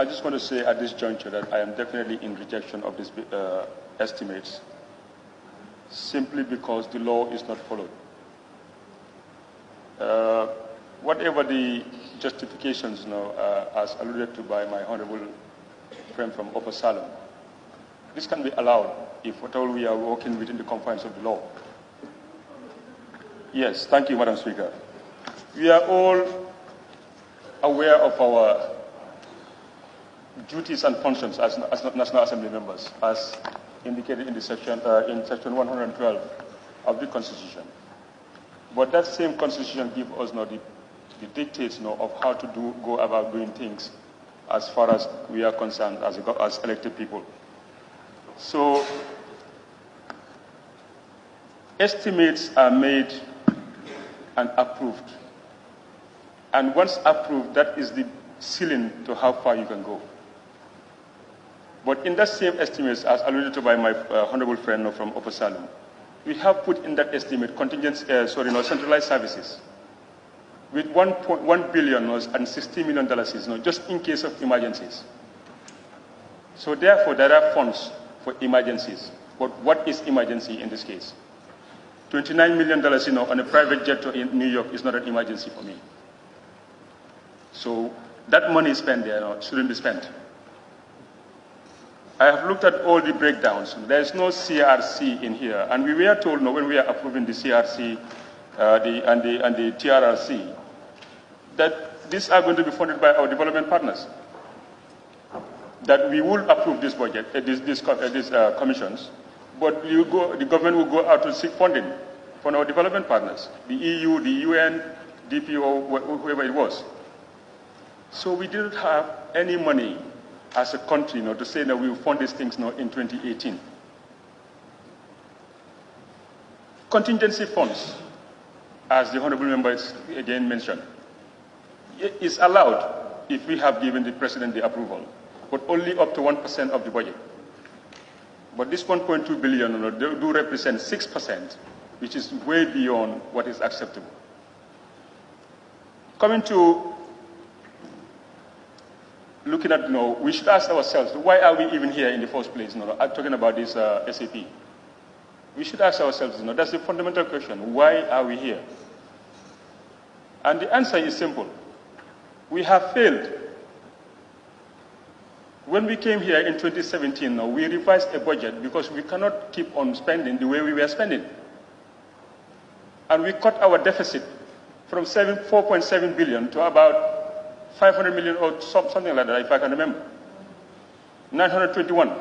I just want to say at this juncture that I am definitely in rejection of these estimates, simply because the law is not followed. Whatever the justifications, as alluded to by my honorable friend from Upper Salem, this can be allowed if at all we are working within the confines of the law. Yes, thank you, Madam Speaker. We are all aware of our duties and functions as National Assembly members, as indicated in the section 112 of the Constitution. But that same Constitution gives us the dictates of how to go about doing things as far as we are concerned as elected people. So estimates are made and approved. And once approved, that is the ceiling to how far you can go. But in that same estimates, as alluded to by my honorable friend from Upper Salem, we have put in that estimate centralized services with $1 billion and $60 million, just in case of emergencies. So therefore, there are funds for emergencies. But what is emergency in this case? $29 million, on a private jet in New York is not an emergency for me. So that money spent there shouldn't be spent. I have looked at all the breakdowns. There is no CRC in here, and we were told when we are approving the CRC and the TRRC that these are going to be funded by our development partners. That we will approve this budget, these commissions, but the government will go out to seek funding from our development partners, the EU, the UN, DPO, whoever it was. So we didn't have any money as a country to say that we will fund these things in 2018. Contingency funds, as the honorable members again mentioned, is allowed if we have given the president the approval, but only up to 1% of the budget. But this 1.2 billion do represent 6%, which is way beyond what is acceptable. Coming to looking at, we should ask ourselves, why are we even here in the first place, talking about this SAP? We should ask ourselves, that's the fundamental question. Why are we here? And the answer is simple. We have failed. When we came here in 2017, we revised a budget because we cannot keep on spending the way we were spending. And we cut our deficit from 4.7 billion to about 500 million or something like that, if I can remember. 921.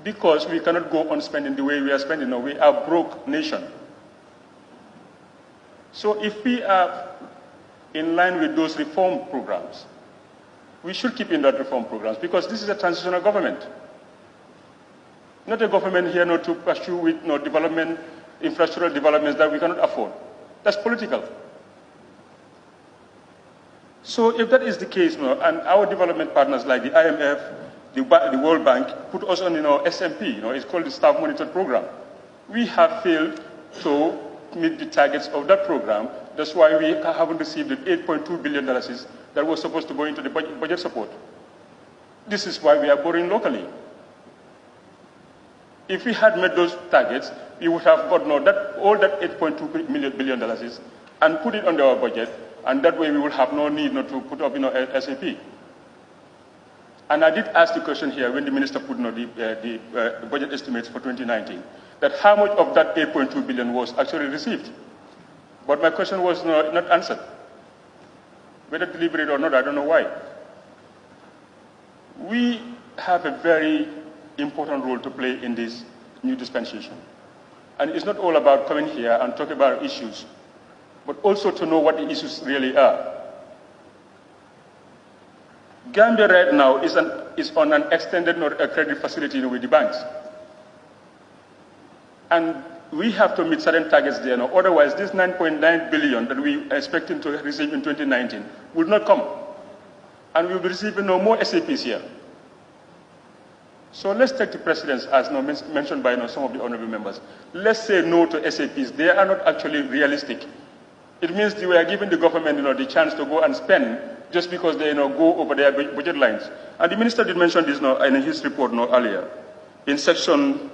Because we cannot go on spending the way we are spending. We are a broke nation. So if we are in line with those reform programs, we should keep in that reform programs because this is a transitional government. Not a government here to pursue with development, infrastructural developments that we cannot afford. That's political. So if that is the case, and our development partners like the IMF, the World Bank, put us on SMP, it's called the Staff Monitored Program. We have failed to meet the targets of that program. That's why we haven't received the $8.2 billion that was supposed to go into the budget support. This is why we are borrowing locally. If we had met those targets, we would have got all that $8.2 billion and put it under our budget, and that way we will have no need to put up SAP. And I did ask the question here when the minister put the budget estimates for 2019, that how much of that 8.2 billion was actually received. But my question was not answered. Whether deliberate or not, I don't know why. We have a very important role to play in this new dispensation. And it's not all about coming here and talking about issues, but also to know what the issues really are. Gambia right now is on an extended credit facility with the banks. And we have to meet certain targets there. Otherwise, this 9.9 billion that we are expecting to receive in 2019 will not come. And we'll be receiving more SAPs here. So let's take the precedence as mentioned by some of the honorable members. Let's say no to SAPs. They are not actually realistic. It means we are giving the government the chance to go and spend just because they go over their budget lines. And the minister did mention this in his report earlier, in section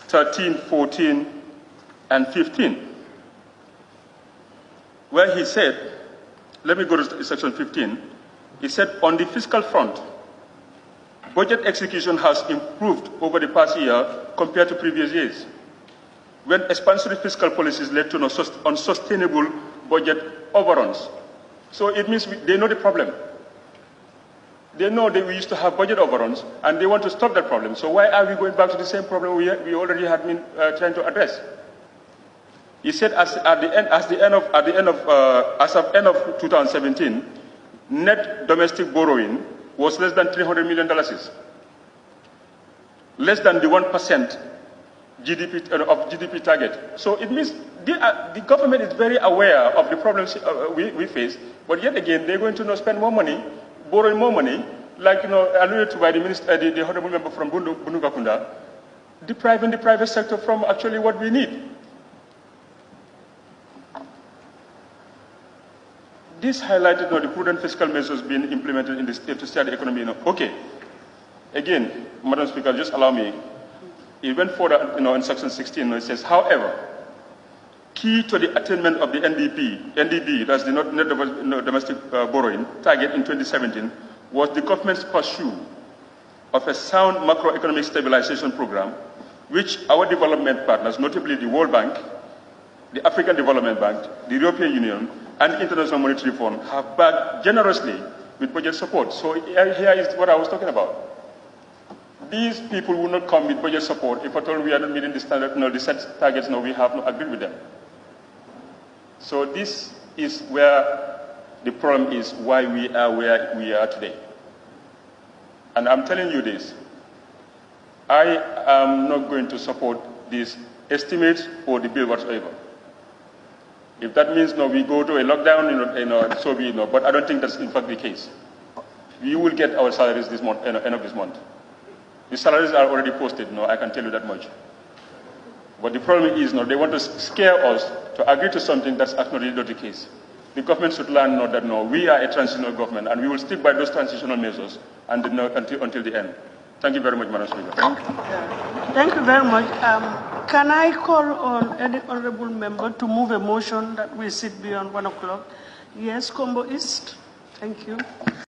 13, 14, and 15, where he said, let me go to section 15, he said, on the fiscal front, budget execution has improved over the past year compared to previous years, when expansionary fiscal policies led to unsustainable budget overruns. So it means they know the problem. They know that we used to have budget overruns, and they want to stop that problem. So why are we going back to the same problem we already had been trying to address? He said, as of end of 2017, net domestic borrowing was less than $300 million, less than the 1% of GDP target. So it means the government is very aware of the problems we face, but yet again, they're going to spend more money, borrowing more money, like alluded to by the minister, the honorable member from Bunugakunda, depriving the private sector from actually what we need. This highlighted the prudent fiscal measures being implemented in the state to steer the economy. Okay, again, Madam Speaker, just allow me. It went further, in section 16, it says, however, key to the attainment of the NDB, that's the net domestic borrowing target in 2017, was the government's pursuit of a sound macroeconomic stabilization program, which our development partners, notably the World Bank, the African Development Bank, the European Union, and the International Monetary Fund have backed generously with budget support. So here is what I was talking about. These people will not come with budget support if at all we are not meeting the standard, the set targets, we have not agreed with them. So this is where the problem is, why we are where we are today. And I'm telling you this, I am not going to support this estimate or the bill whatsoever. If that means we go to a lockdown, so be it. But I don't think that's in fact the case. We will get our salaries this month, end of this month. The salaries are already posted. I can tell you that much. But the problem is, they want to scare us to agree to something that's actually not the case. The government should learn that we are a transitional government, and we will stick by those transitional measures until the end. Thank you very much, Madam Speaker. Thank you very much. Can I call on any honorable member to move a motion that we sit beyond 1 o'clock? Yes, Combo East. Thank you.